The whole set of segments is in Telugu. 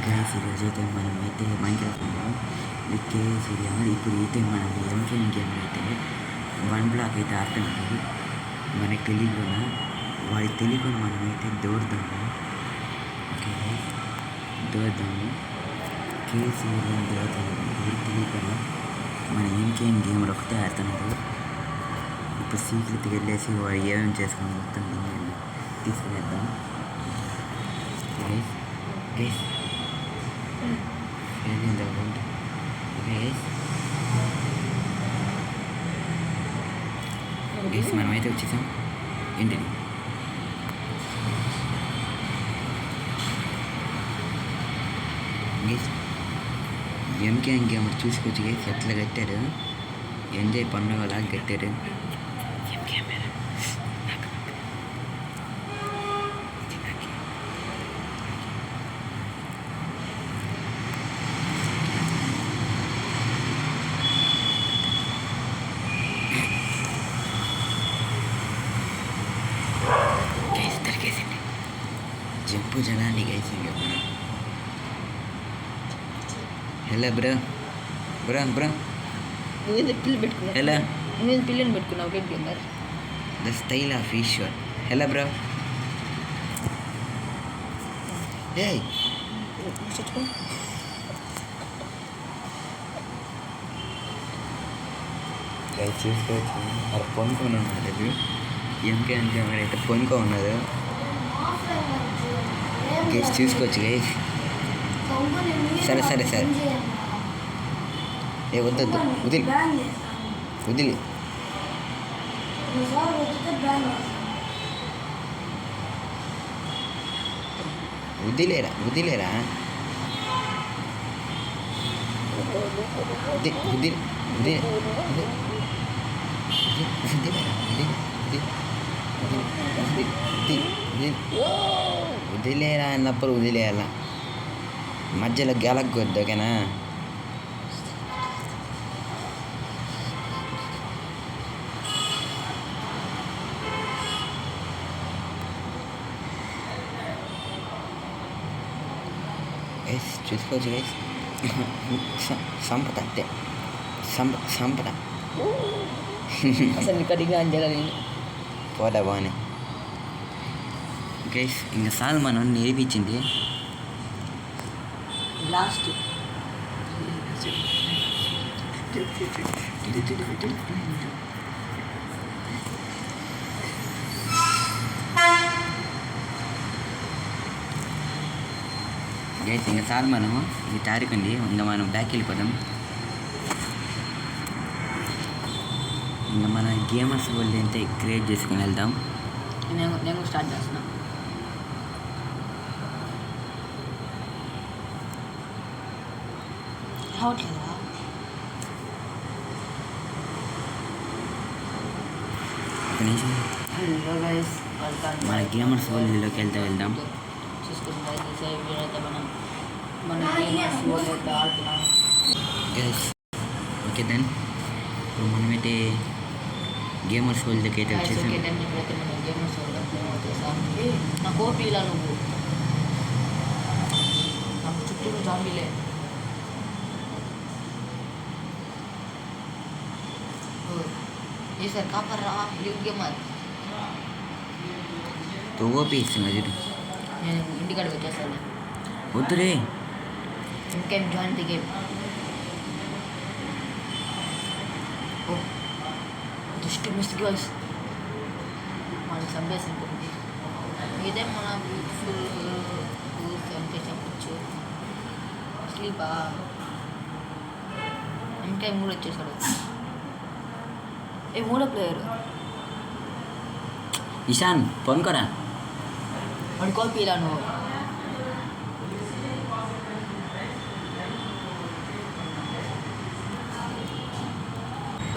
గైస్ ఈరోజైతే మనమైతే మైన్క్రాఫ్ట్లో కేసీఆర్ ఇప్పుడు అయితే మనం ఎంకేఎం గేమ్ అయితే 1 బ్లాక్ అయితే ఆడుతున్నాడు. మనకి తెలియకుండా వాడికి తెలియకుండా మనమైతే దూరదాము. ఓకే దూరదాము కేసీఆర్ దూరదాము. వాడికి తెలియకుండా మన ఎంకేఎం గేమ్లో ఒకటే ఆడుతున్నాడు. ఇప్పుడు సీక్రెట్కి వెళ్ళేసి వాడు ఏమేమి చేసుకొని మొత్తం తీసుకునేద్దాం. Guys guys in the world. Guys, మనమైతే వచ్చేసాం ఇంటిని. గైస్ ఎంకేఎం గేమ్ చూసుకోవచ్చు గైస్, ఎట్లా కట్టారు, ఎంజాయ్ పండుగలాగా కట్టారు. జంపు జలాన్ని గైస్ ఇంకా మనం. హలో బ్రో బ్రో బ్రో పిల్లి పెట్టుకున్నా. హలో నేను పిల్లని పెట్టుకున్నావు gamer. The style of Eshwar. Hello bro. ఏయ్ గైస్ చూసుకోవచ్చు, అది పొనుకొని ఉన్నాడు. ఎంకేఎం అయితే పొనుకో ఉన్నది గైస్, చూసుకోవచ్చు గైస్. సరే సరే సరే ఏ వద్దొద్దు, వదిలి వదిలి వదిలేరా వదిలేరా వదిలేరా అన్నప్పుడు వదిలేయాల, మధ్యలో గెలగొద్దు. ఓకేనా? గైస్ చూసుకోవచ్చు గైస్, సంపద అంటే సంపద అసలు కడిగా అంజలి పోదా బాగానే. గైస్ ఇంకా సార్ మనం నేర్పించింది లాస్ట్. గైస్ ఇంకా సార్ మనము ఈ తారీఖు ఉంది, ఇంకా మనం బ్యాక్ వెళ్ళిపోదాం. ఇంకా మన గేమర్స్ వరల్డ్ అయితే క్రియేట్ చేసుకుని వెళ్దాం. నేను స్టార్ట్ చేస్తున్నా. రావట్లేదా? ఒక నిమిషం, మన గేమర్స్ వరల్డ్లోకి వెళ్దాం. ఓకే దెన్ ఇప్పుడు మనమైతే గేమర్స్ వరల్డ్కి అయితే వచ్చేసాం. నా కోపి ఇలా నువ్వు నాకు చుట్టూ జాంబీలే. ये सर कहाँ पर रहा लिख के मत तो वो पीस చూడు. నేను ఇంటికాడికి వచ్చేస్తాను. వద్దురే, ఇంకేం జాయిన్ ది గేమ్. ఓ జస్ట్ మిస్ గర్ల్స్ మనకి సంబేసి ఉంటుంది. ఇదే మన బ్యూటిఫుల్ ఊస్ అంటే చెప్పచ్చు. స్లీపా ఇంకా మూడు వచ్చేసాడు. ఏ మూడో ప్లేయర్ ఇషాన్ పొనుకోరా, వాడి కాపీ ఇలా నువ్వు.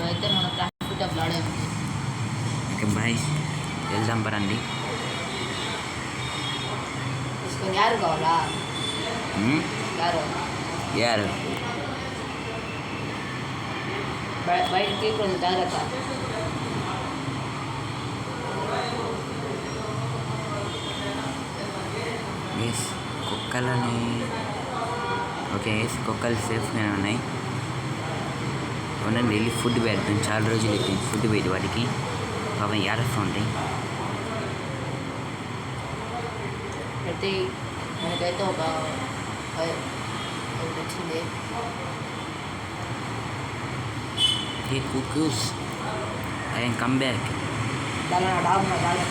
అయితే మన ప్రాక్టికల్ డబ్బులు ఆడేది. ఓకే బాయ్, వెళ్దాం పరండి. తీసుకొని యారు కావాలా? యారు బయటకి కొంచెం జాగ్రత్త. కుక్కలని ఓకే కుక్కలు సేఫ్గానే ఉన్నాయి. ఉండండి వెళ్ళి ఫుడ్ పెడతాం. చాలా రోజులు అయితే ఫుడ్ పెట్టి వాటికి పాపం ఏడుస్తూ ఉంటాయి. ప్రతి మనకైతే ఒక 5 వచ్చింది. హే కుక్కర్స్ ఐ కమ్ బ్యాక్. దాని డాగ్ నా డాగ్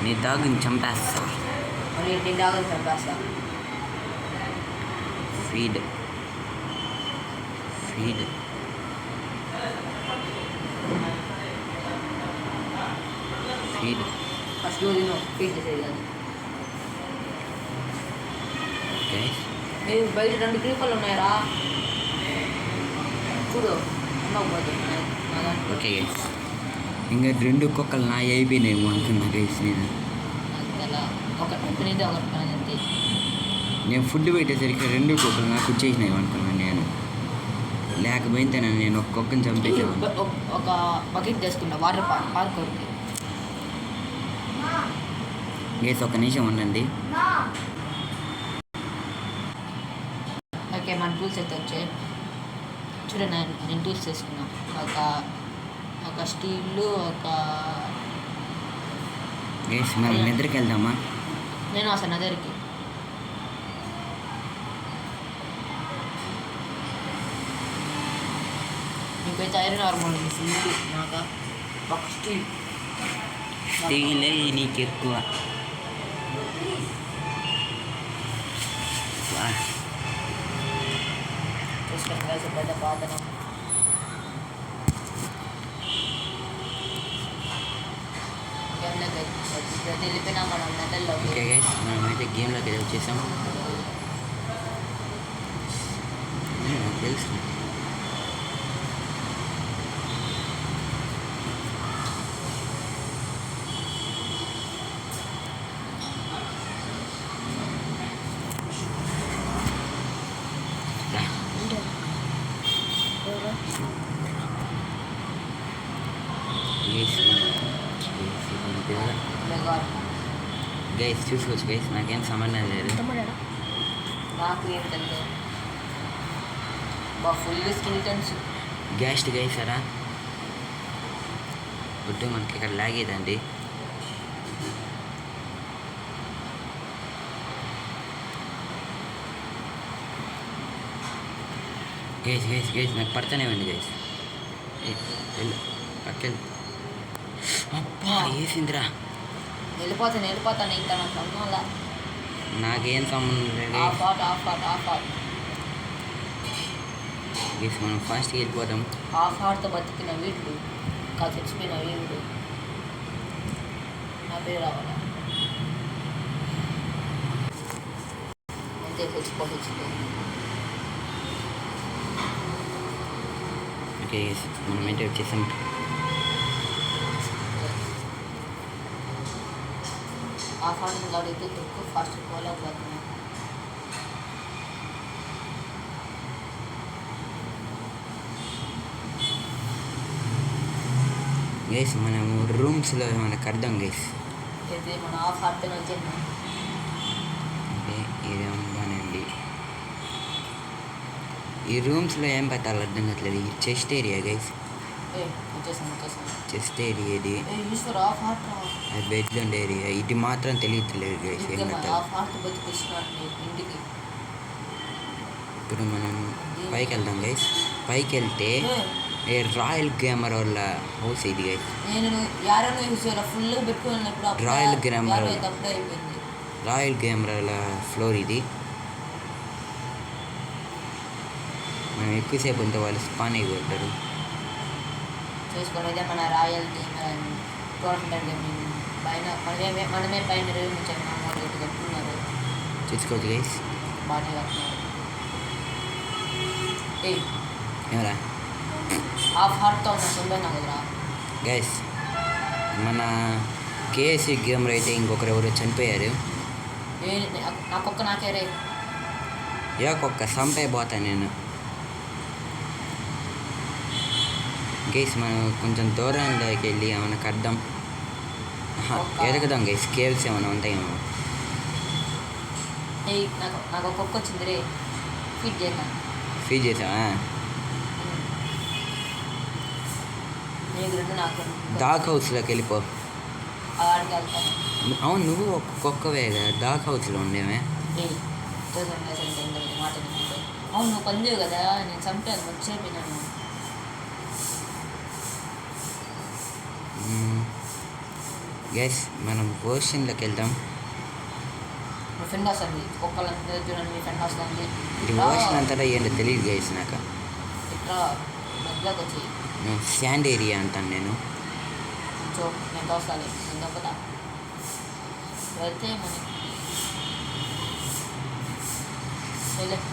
నీ డాగ్ని చంపేస్తా. నీ డాగ్ని చంపేస్తా. ఫీడ్ ఫీడ్ ఫీడ్ ఫస్ట్ రోజు ఫీడ్ చేసేది కాదు. ఓకే మీరు బయట 2 క్రీపర్లు ఉన్నాయరా చూడు. ఓకే ఇంకా 2 కుక్కలు నా అయిపోయినాయేమో అనుకున్నా గైస్. ఒకటి పని అంతే. నేను ఫుడ్ పెట్టేసరికి 2 కుక్కలు నాకు వచ్చేసినాయి అనుకున్నాను. నేను లేకపోతే నేను ఒక కుక్కని చంపేసాను. ఒక బకెట్ తీసుకున్నా వాటర్ పార్క్ వరకు. గైస్ ఒక్క నిమిషం ఉండండి. ఓకే మన టూల్స్ అయితే వచ్చాయి. చూడండి నేను టూల్స్ తీసుకున్నా. ఒక స్టీల్ గైస్ మనం నిద్రకి వెళ్దామా? నేను అసలు నదరికి నీకైతే ఐరన్ ఆర్మర్ ఫుల్. నాకు ఒక స్టీలే నీకు ఎక్కువ. చూసుకొని కలిసి పెద్ద పాతనం. వెళ్ళిపోయినా మనం మెటల్లో. ఓకే గైస్ మనమైతే గేమ్లోకి అయితే వచ్చేసాం. నాకు తెలుసు గైస్ చూసుకోవచ్చు గైస్. నాకేం సంబంధం లేదు. నాకు ఏం తెలియదు. ఫుల్ స్కిల్టన్స్ గ్యాస్ట్ గైస్ అరా వద్దు మనకి ఇక్కడ లాగేదండి. గైస్ గైస్ గైస్ నాకు పడతానే ఉంది గైస్. వెళ్ళు పక్కన. అబ్బా వేసిందిరా. వెళ్ళిపోతాను ఇంకా నాకు సంబంధంలా. నాకేం సంబంధం లేదు. గైస్ మనం ఫాస్ట్గా వెళ్ళిపోతాం. హాఫ్ హార్ట్తో బతికిన వీళ్ళు కాదు చచ్చిపోయిన వీళ్ళు నా పేరు రావాలా అంతే. చచ్చిపోతుంది. ఓకే గైస్ మనమైతే వచ్చేసాం. హాఫ్ హార్ట్ కాబట్టి ఎక్కువ ఫాస్ట్ పోలేకపోతున్నాను. గైస్ మనము రూమ్స్లో మనకు అర్థం గైస్. అయితే మన హాఫ్ హార్ట్ వచ్చేది. అంటే ఇదేం బాగానండి. ఈ రూమ్స్లో ఏం పెట్టాలి అర్థం కావట్లేదు. ఈ చెస్ట్ ఏరియా గైస్. వచ్చేసాను. చెస్ట్ ఏరియా ఇది. హాఫ్ హార్ట్ అది బెడ్ ఉండే ఏరియా. ఇది మాత్రం తెలియట్లేదు గైస్ ఏం పెట్టాలి. హాఫ్ హార్ట్ బతికిస్తున్నాను ఇంటికి. ఇప్పుడు మనం పైకి వెళ్దాం గైస్. పైకి వెళ్తే రాయల్ గేమర్ వాళ్ళ హౌస్ ఇది గైస్. నేను యారో యూస్ ఫుల్గా పెట్టుకున్నప్పుడు రాయల్ గేమర్ అయిపోయింది. రాయల్ గేమర్ వాళ్ళ ఫ్లోర్ ఇది. మనం ఎక్కువసేపు ఉంటే వాళ్ళు స్పాన్ అయిపోతారు. చూసుకొని అయితే మన రాయల్ గేమర్ టోర్నమెంట్ గేమింగ్ పైన మనమే పైన నిర్వహించాము. వాళ్ళు కట్టుకున్నారు. చూసుకోవచ్చు గైస్. బాగానే కట్టుకున్నారు. ఏమరా హాఫ్ హార్ట్తో ఉన్న సొంతం కదరా గైస్. మన కేఎస్సి గేమ్లో అయితే ఇంకొకరు ఎవరు చనిపోయారు. నాకొక్క నాకేరే ఏకొక్క సంపైపోతా నేను. గైస్ మనం కొంచెం దూరంలోకి వెళ్ళి ఏమైనా కడదాం. ఎదగదాం గైస్. కేవ్స్ ఏమైనా ఉంటాయేమో. నాకు ఒక కుక్క వచ్చింది రే. ఫిట్ చేద్దాం. ఫీజ్ చేసావా? నీకు రెండు నాకు డాగ్ హౌస్లోకి వెళ్ళిపో. ఆడికి వెళ్తాను. అవును, నువ్వు ఒక కుక్కవే కదా, డాగ్ హౌస్లో ఉండేవే. మాట అవును, నువ్వు పందేవు కదా, నేను చంపాను, మర్చిపోయినాను. గైస్ మనం ఓషన్లోకి వెళ్దాం. మీ ఫ్రెండ్ వస్తుంది, కుక్కలంతా చూడండి, మీ ఫ్రెండ్ వస్తుంది. ఇది ఓషన్ అంతటా ఏంటో తెలియదు గైస్ నాకు. ఇట్లా మధ్యలోకి వచ్చి శాండ్ ఏరియా అంటాను నేను. చూ, నేను తోస్తాను, నేను దొంగతా వెళ్తే మనకి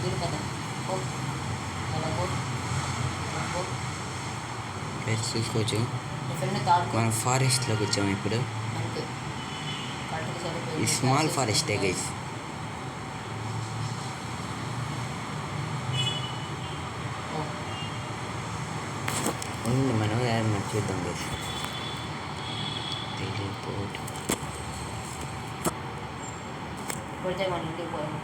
తిరుగుతా. అలా పో. గైస్ చూసుకోవచ్చు, మీ ఫ్రెండ్ తాడుకో. మనం ఫారెస్ట్లోకి వచ్చాము ఇప్పుడు. అంతే, కరెక్ట్గా ఈ సరిపోయింది. స్మాల్ ఫారెస్టే గైస్. ఉంది, మనం మనం చూద్దాం గైస్. టెలిపోర్ట్. కొడితే మన ఇంటికి పోయాం.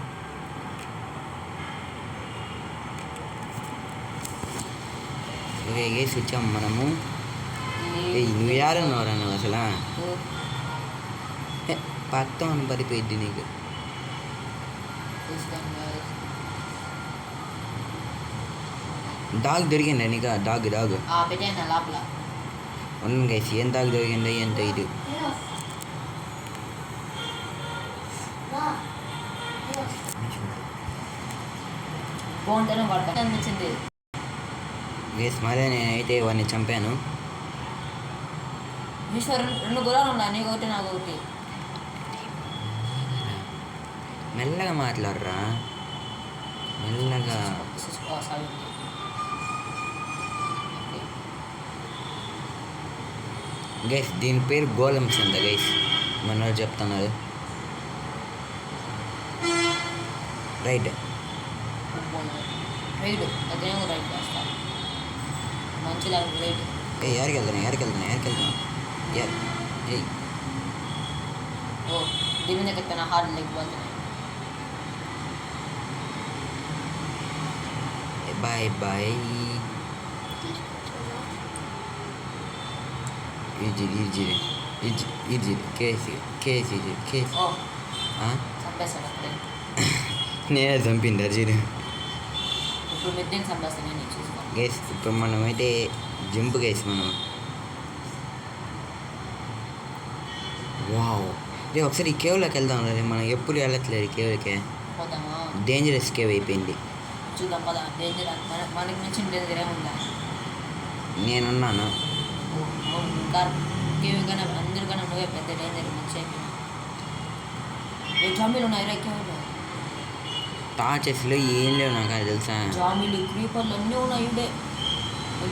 ఓకే గైస్, వచ్చాము మనము. నువ్వు యారున్నావురా నువ్వు అసలు? పత్తం అని పడిపోయింది నీకు. డాగ్ దొరికిందా నీకు? డాగ్ పెట్టాను లోపల. అవును గైస్, ఏం డాగ్ దొరికిందో ఎంత ఇది. బాగుంటేనే పడతాను అనిపించింది. గైస్ మళ్ళీ నేనైతే వాడిని చంపాను. ఈశ్వర్, రెండు గుర్రాలు ఉన్నాయి, నీకు ఒకటి నాకు ఒకటి. మెల్లగా మాట్లాడరా, మెల్లగా. గైస్ దీని పేరు గోలమ్స్ అంట గైస్, మన వాళ్ళు చెప్తున్నారు. రైట్ రైడ్, అదేమో రైడ్ చేస్తా. మంచి లాగా రైడ్. యారికి వెళ్తున్నా ఏయ్ ఓ, దీని మీద ఎక్కిన హార్డ్ లెగ్ పోతున్నాయి. Bye bye. ఓ, చంపేస్తాడు అప్పుడే. నేనే చంపింది అర్జున్. ఇప్పుడు మిద్దెని చంపేస్తాను నేను, చూసుకో. గైస్ ఇప్పుడు మనమైతే జంప్ గైస్ మనం. వావ్, రే ఒకసారి ఈ కేవ్లోకి వెళ్దాం రే, మనం ఎప్పుడు వెళ్ళట్లేదు ఈ కేవ్లకే. పోతామా? డేంజరస్ కేవ్ అయిపోయింది. చూద్దాం పదా. డేంజర్ మనకి మించిన డేంజర్ ఏముందా? నేనున్నాను. అవును, ఇంకా కేవ్ కన్నా అందరికన్నా నువ్వే పెద్ద డేంజర్. మంచి జామీలు ఉన్నాయి రా కేవ్లో. టార్చెస్లో ఏం లేవు నాకు అది తెలుసా. జామీలు, క్రీపర్లు అన్నీ ఉన్నాయి ఇడే.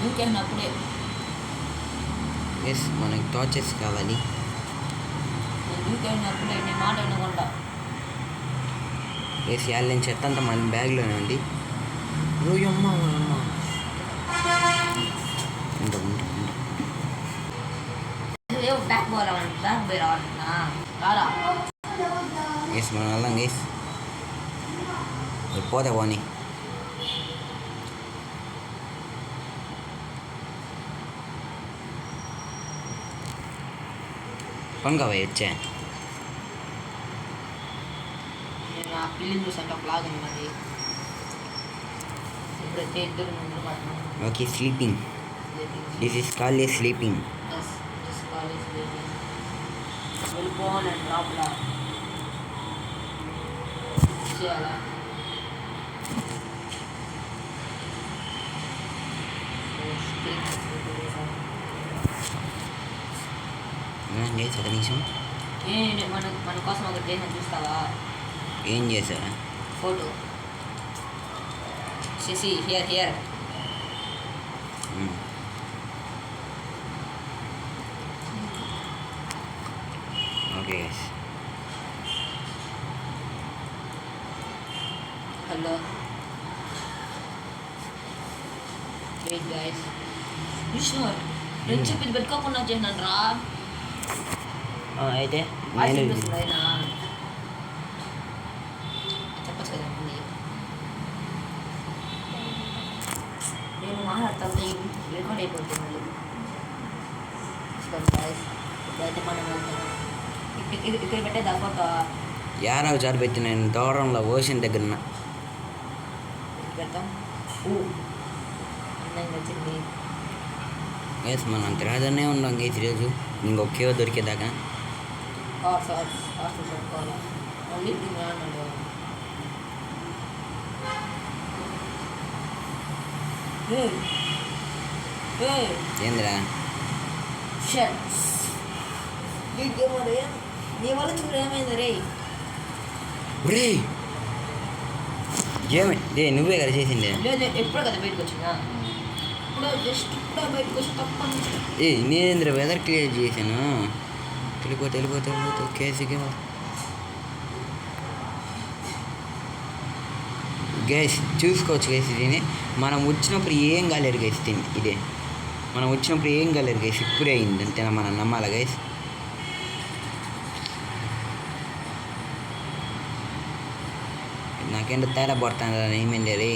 దూకేసిన అప్పుడే. ఎస్, మనకి టార్చెస్ కావాలి. నేను దూకేసిన అప్పుడే, నీ మాట వినకుండా. ఎస్, వాళ్ళని చెత్త అంతా మన బ్యాగ్లోనే ఉంది. అమ్మ బ్యాక్ పోవాలంట, బ్యాక్ పోయి రావాలంటున్నా. రారా. ఎస్, మనం వెళ్దాం గైస్. పోతే పోనీ. కొనుక్కోవా వచ్చా. నేను ఆ పిల్లిని చూసంటే ఒక లాగా ఉన్నది. ఇప్పుడైతే ఇద్దరు ముందు పడుతున్నాను. Okay, sleeping. This is called a sleeping. వెళ్ళిపోవాలండి లోపల. చేయాలా? చేసా కనీసం. మన కోసం ఒకటి చేసిన చూస్తావా? ఏం చేసావా? ఫోటో చేసి here. Okay guys. Hello wait guys. Eshwar, నేను చెప్పింది పెట్టుకోకుండా చేసినాను రా. అయితే చూపిస్తుంది అయినా చెప్పచ్చు కదా. తర్వాత రికార్డ్ అయిపోతుంది మళ్ళీ. ఇప్పుడైతే మనం వెళ్తాం. ఇక్కడ పెట్టేది ఒక యారవ చారు పెట్టి నేను దూరంలో ఓషన్ దగ్గర పెడతాం. అందంగా వచ్చింది గైస్. మనం తిరగదనే ఉన్నాం గైస్ ఈరోజు ఇంకొకే దొరికేదాకా. హార్స్ పెట్టుకోవాలి మళ్ళీ అన్నాడు. ఏందిరా నీ వల్ల చూడు ఏమైంది రే. రే ఏమి రే నువ్వే కదా చేసిండే. లేదు ఎప్పుడో కదా బయటకు వచ్చినా. ఇప్పుడు జస్ట్ ఇప్పుడే బయటకు వచ్చి తప్ప నేనేంద్ర వెదర్ క్లియర్ చేశాను. వెళ్ళిపోతే కేసుకి గైస్ చూసుకోవచ్చు గైస్. దీన్ని మనం వచ్చినప్పుడు ఏం కాలేరు గైస్. ఇదే మనం వచ్చినప్పుడు ఏం కాలేరు గైస్. ఇప్పుడే అయింది అంతేనా, మనం నమ్మాలా గైస్. నాకేంటో తేడా పడుతుంది ఏమైంది రే.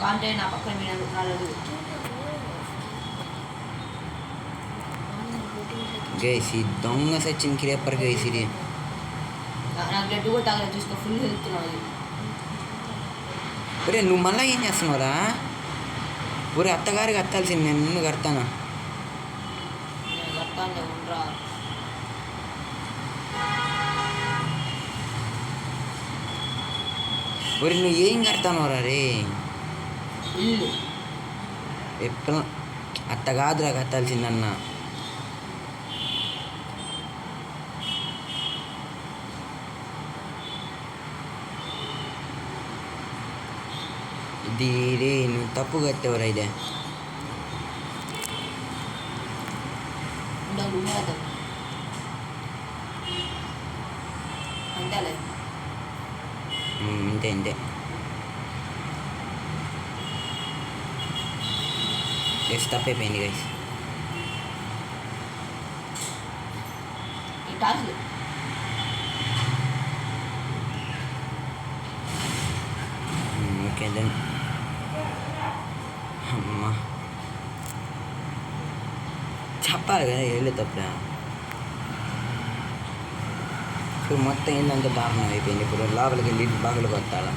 అంటే నా పక్కన గైస్ ఈ దొంగ సచిన్ కిరేపర్ గైస్. ఇది నాకు బ్లడ్ కూడా తాగలేదు చూసుకో. ఫుల్ హెల్త్ నాది. ఒరే నువ్వు మళ్ళీ ఏం చేస్తున్నావురా? ఒరే అత్తగారికి కట్టాల్సింది నేను నిన్ను కడతాను. ఉండరా ఒరే నువ్వు ఏం కడతానురా రే. ఇల్లు ఎప్పుడు అత్త కాదురా కట్టాల్సిందన్న. ఇది రే నువ్వు తప్పు కట్టేవరా. ఇదే అంతేలే. అంతే గైస్. తప్పైపోయింది గైస్. ఈ టాస్క్ ఓకే దెన్. అమ్మా చెప్పాలి కదా వెళ్ళేటప్పుడా. ఇప్పుడు మొత్తం ఏంటంటే దారుణం అయిపోయింది. ఇప్పుడు లోపలికి వెళ్ళి బాగులు కొట్టాలా.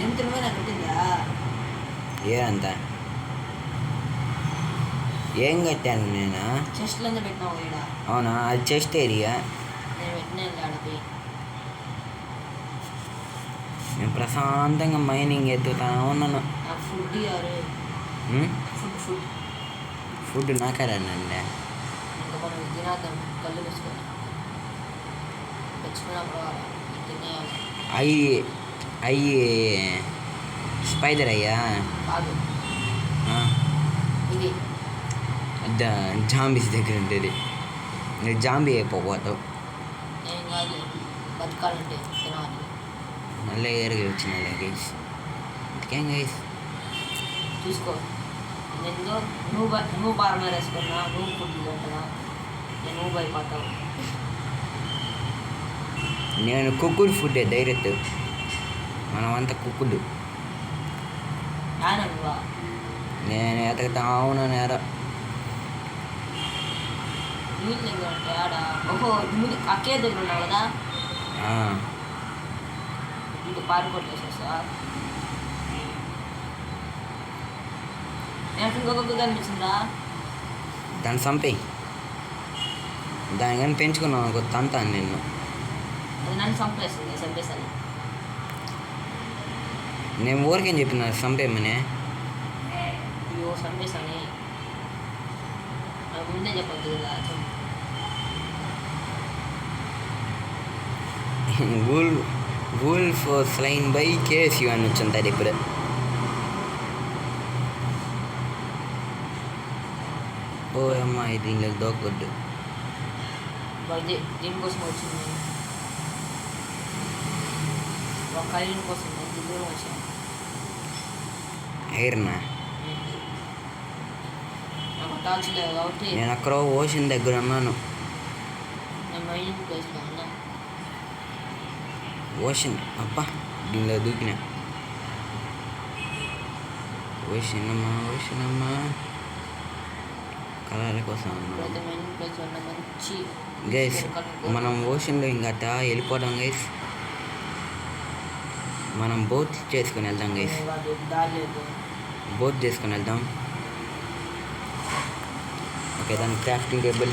ఎంత కట్టిందా ఏ అంత ఏం కట్టాను నేను? చెస్ట్లో పెట్టినావు ఇక్కడ. అవునా, అది చెస్ట్ ఏరియా. నేను పెట్టినా ఆడపోయి. నేను ప్రశాంతంగా మైనింగ్ ఎత్తుతా ఉన్నాను. ఫుడ్ ఫుడ్ నాకేనండి. ఇంకా మనం తినేద్దాం కళ్ళు వేసుకొని తెచ్చుకున్నప్పుడు అయ్యి స్పైడర్ అయ్యా కాదు. ఇది జాంబీస్ దగ్గర ఉంటుంది. నేను జాంబీ అయిపోతావు. ఏం కాదు, బతకాలంటే తినాలి. మళ్ళీ ఎరగి వచ్చిన గైస్. ఇంకేం గైస్ చూసుకో. నువ్వు బాగా వేసుకున్నా, నువ్వు ఫుడ్ తింటున్నా, నువ్వు అయిపోతావు. నేను కుక్కుడు ఫుడ్ డైరెక్ట్. మనమంతా కుక్కుడు. నువ్వా? నేను ఎతకతా అవునా నేరా. నీళ్ళు దగ్గర అంటే ఆడ ఓహో ముందు అక్కే దగ్గర ఉన్నావు కదా. ఇది పారిపోట్లేసా. నాకు ఇంకొక అనిపించిందా? దాన్ని చంపేయి. దాని కానీ పెంచుకున్నావు అనుకో తంతాను నిన్ను. అది నన్ను చంపేసాను. నేను ఊరికేం చెప్పిన చంపేయమని. అయ్యో చంపేసాని అది ముందే చెప్పద్దు కదా. వూల్ఫ్ స్లైన్ బై కేఎస్ అని వచ్చుంటుంది ఇప్పుడు. ఓ అమ్మా ఇది ఇంకా దోకొద్దు. దీనికోసం వచ్చింది. ఒక ఐరన్ కోసం దూరం వచ్చాను. ఐరనా? నాకు టార్చ్ లేదు కాబట్టి నేను అక్కడ ఓషన్ దగ్గర ఉన్నాను. నేను మైనింగ్ ప్లేస్లో ఉన్నా. ఓషన్ అబ్బా దీనిలో దూకినా. ఓషనమ్మా కళల కోసం ఇప్పుడైతే మెయిన్ ప్లేస్ ఉన్న మంచి గైస్ మనం ఓషన్లో ఇంకట వెళ్ళిపోవడం గైస్. మనం బోట్ చేసుకుని వెళ్దాం గైస్. బోట్ చేసుకుని వెళ్దాం. ఓకే దాని క్రాఫ్టింగ్ టేబుల్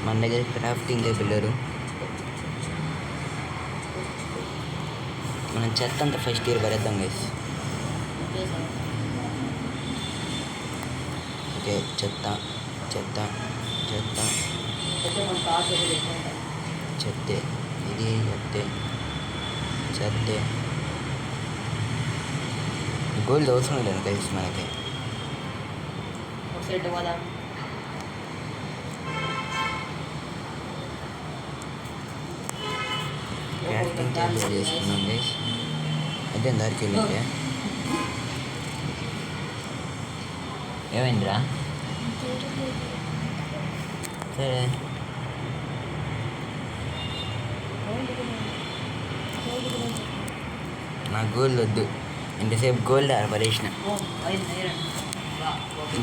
మన దగ్గర క్రాఫ్టింగ్ టేబుల్ లేరు. మనం చెత్త అంతా ఫస్ట్ ఇయర్ పడేద్దాం గైస్. ఓకే చెత్త చెత్త చెత్త చెత్తే ఇది చెత్తే చెత్తే. గోల్డ్ అవసరం లేదు గైస్ మనకి. క్రాఫ్టింగ్ టేబుల్ చేసుకున్నాం గైస్. అదే దారికి వెళ్ళితే ఏమైందిరా? సరే నాకు గోల్డ్ వద్దు. ఇంతసేపు గోల్డ్ పడేసిన.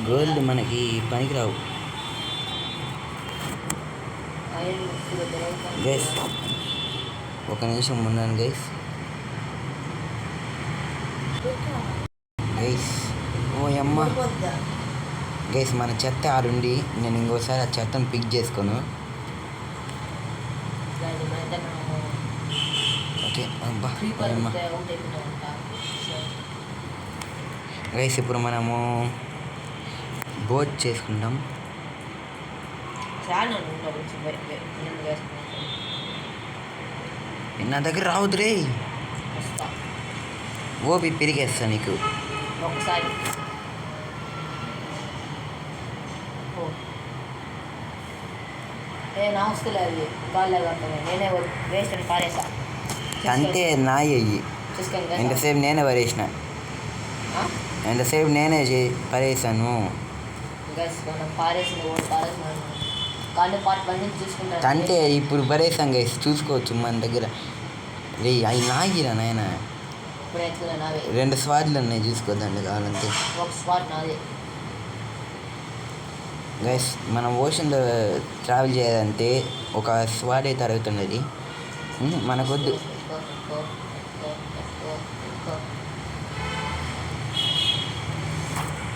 గోల్డ్ మనకి పనికిరావు గైస్. ఒక నిమిషం ఉన్నాను గైస్. గైస్ ఓ అమ్మ గైస్ మన చెత్త ఆడుండి నేను ఇంకోసారి ఆ చెత్తను పిక్ చేసుకోను. ఓకే అబ్బా అమ్మ గైస్ ఇప్పుడు మనము బోట్ చేసుకుంటాం. నా దగ్గర రావద్దు రే. ఓపి పెరిగేస్తా నీకు ఒకసారి. నా వస్తులే అవి గాల్లో కడతాను. నేనే వేస్ట్ అని పారేసా. అంతే నాయి అయ్యి. ఎంతసేపు నేనే పడేసిన. ఎంతసేపు నేనే పడేసాను. అంటే ఇప్పుడు పడేసాం గైస్ చూసుకోవచ్చు మన దగ్గర. రే అవి నాగిరా నాయన. 2 స్వాడ్లు ఉన్నాయి చూసుకోద్దండి కావాలంటే. గైస్ మనం ఓషన్లో ట్రావెల్ చేయాలంటే ఒక స్వాడ్ అయితే అడుగుతున్నది. మనకొద్దు.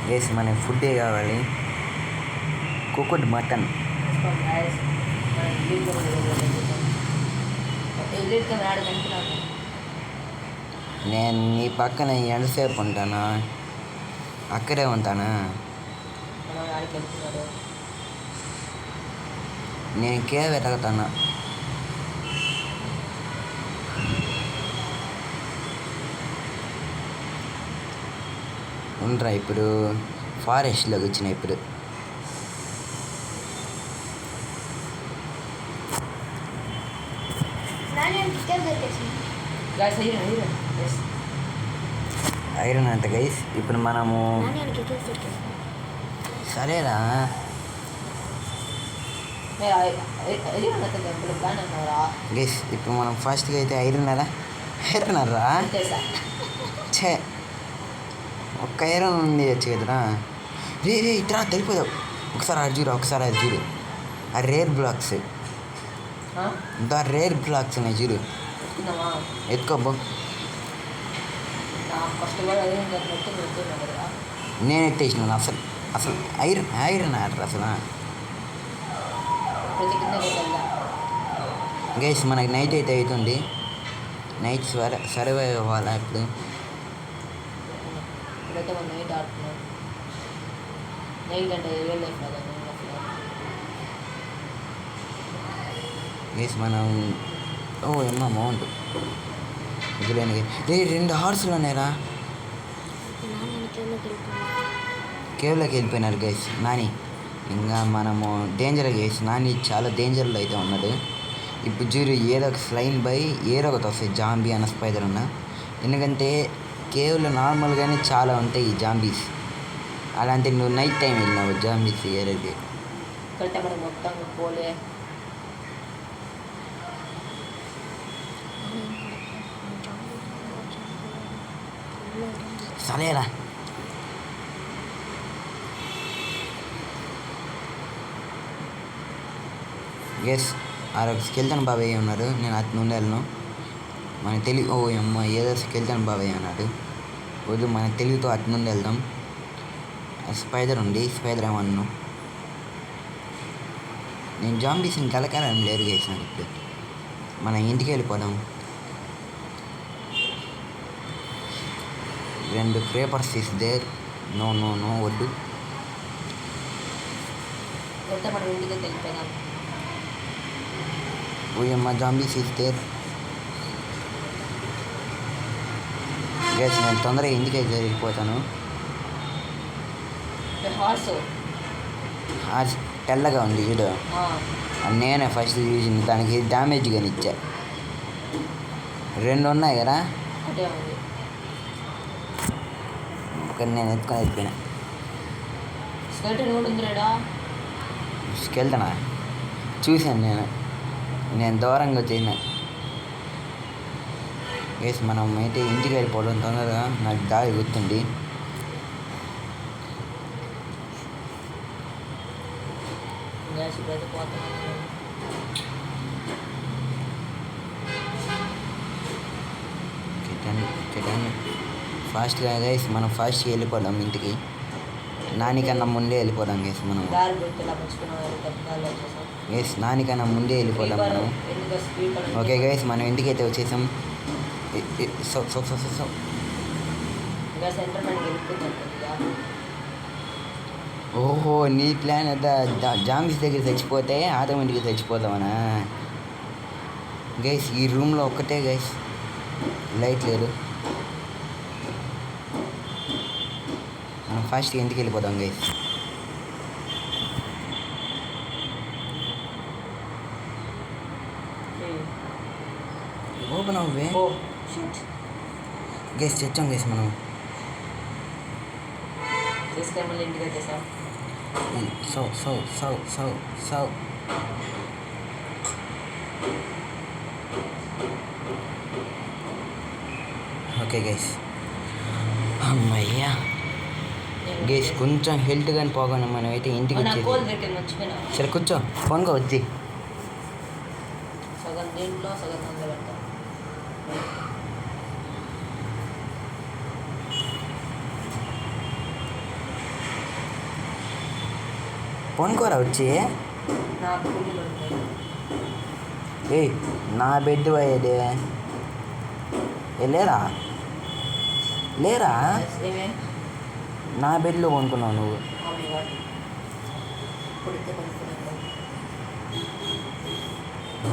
గైస్ మనకి ఫుడ్డే కావాలి. Cooked mutton. నేను నీ పక్కన ఎంతసేపు ఉంటానా? అక్కడే ఉంటానా? నేను కేవ్ వెతకుతానా? ఉండరా ఇప్పుడు ఫారెస్ట్లోకి వచ్చిన ఇప్పుడు. ఐరన్ అంత గైస్. ఇప్పుడు మనము సరేరా గైస్ ఇప్పుడు మనం ఫస్ట్గా అయితే ఐరన్ రా ఛే ఒక్క ఐరన్ ఉంది వచ్చి కదరా. రే ఇట్లా తెలిపోదావు. ఒకసారి అది చూడు ఆ రేర్ బ్లాక్స్. రేర్ బ్లాక్స్ ఉన్నాయి చూడు. ఎత్తుకోబ్బో. నేను ఎత్తేసిన అసలు ఐరన్ ఆడరు అసలు. గైస్ మనకి నైట్ అయితే అవుతుంది. నైట్ సర్వైవ్ అవ్వాలా ఇప్పుడు. గైస్ మనం ఏమో అమౌంట్ వదిలేని. రే 2 హార్స్లు ఉన్నాయిరా. కేవ్లోకి వెళ్ళిపోయినారు గైస్ నాని. ఇంకా మనము డేంజర్ గైస్. నాని చాలా డేంజర్లో అయితే ఉన్నాడు. ఇప్పుడు చూడు ఏదో ఒక స్లైన్ బై ఏదో ఒకటి వస్తాయి. జాంబీ అన్న స్పైడర్ ఉన్న. ఎందుకంటే కేవ్లో నార్మల్గానే చాలా ఉంటాయి ఈ జాంబీస్. అలాంటి నువ్వు నైట్ టైం వెళ్ళినావు జాంబీస్ ఏరియాకి. సరేరా గెస్ ఆరొక స్కెల్టన్ బాబాయ్ ఉన్నారు, నేను అతను నుండి వెళ్ళను. మన తెలివి ఓ అమ్మ ఏదో స్కెల్టన్ బాబాయ్ అన్నాడు. వద్దు మన తెలివితో అటు నుండి వెళ్దాం. స్పైడర్ ఉంది, స్పైడర్ ఏమన్నాను. నేను జాంబీస్ని కలకాలని లేరు చేసినాను. ఇప్పుడు మన ఇంటికి వెళ్ళిపోదాం. 2 creepers is there. No no no వద్దు. కొత్త మనం ఇంటికి వెళ్ళిపోయినాం. ఓయమ్మ జాంబీస్ ఇస్ దేర్. గైస్ నేను తొందరగా ఇంటికి అయితే వెళ్ళిపోతాను. హార్స్ తెల్లగా ఉంది చూడు, నేనే ఫస్ట్ చూసింది. దానికి డ్యామేజ్ కానీ ఇచ్చా. 2 ఉన్నాయి కదా, అదే ఉంది. ఒకటి నేను ఎత్తుకొని వెళ్ళిపోయినా. స్కెల్టన్ కూడా ఉంది రేడా. స్కెల్టనా చూశాను నేను దూరంగా వచ్చేసిన. గైస్ మనం అయితే ఇంటికి వెళ్ళిపోవడం తొందరగా, నాకు దారి గుర్తుంది. గ్యాస్ ఇప్పుడైతే పోతున్నాను. ఫాస్ట్గా గైస్ మనం ఫాస్ట్గా వెళ్ళిపోదాం ఇంటికి. నానికన్నా ముందే వెళ్ళిపోదాం గైస్ మనం. దారి గుర్తులా పంచుకున్నాం. పెద్దలు వచ్చేసాం. గైస్ నానికన్నా ముందే వెళ్ళిపోదాం మనం. ఎందుకు స్పీడ్ ఓకే గైస్ మనం ఇంటికి అయితే వచ్చేసాం. So so so so so ఇంకా సెంటర్ మనకి వెళ్ళిపోతాం కొద్దిగా. ఓహో నీ ప్లాన్ అంతా జాంబీస్ దగ్గర చచ్చిపోతే ఆటోమేటిక్గా చచ్చిపోతామనా. గైస్ ఈ రూమ్లో ఒక్కటే గైస్ లైట్ లేదు. మనం ఫాస్ట్గా ఇంటికి వెళ్ళిపోదాం గైస్. ఓపెన్ అవ్వే గైస్, తెచ్చాం గైస్ మనం. తీసుకొని మళ్ళీ ఇంటికి వచ్చేసాం. So so so so so okay guys అమ్మయ్యా. గైస్ కొంచెం హెల్త్ కానీ పోగానే మనం అయితే ఇంటికి వచ్చేది. మర్చిపోయినా. సరే కూర్చో, ఫోన్గా వచ్చి సగం దీంట్లో సగం అందులో పెడతాం. ఫోన్కోరా వచ్చి. నాకు పుల్లు ఉంటాయి. ఏయ్ నా బెడ్ పోయేదే లేరా లేరా, ఏమే నా బెడ్లో కొనుక్కున్నావు నువ్వు.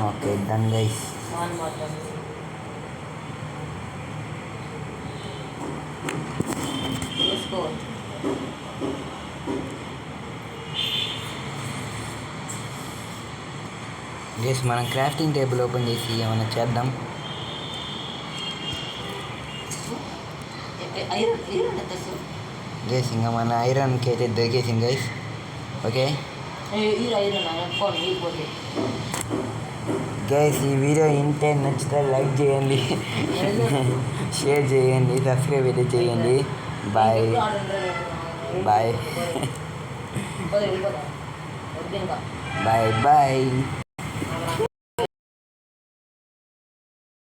Okay done guys. గైస్ మనం క్రాఫ్టింగ్ టేబుల్ ఓపెన్ చేసి ఏమైనా చేద్దాం. గైస్ ఇంకా మన ఐరన్కి అయితే దొరికేసింది గైస్. ఓకే గైస్ ఈ వీడియో ఇంటే నచ్చితే లైక్ చేయండి, షేర్ చేయండి, సబ్స్క్రైబ్ అయితే చేయండి. Bye bye bye bye.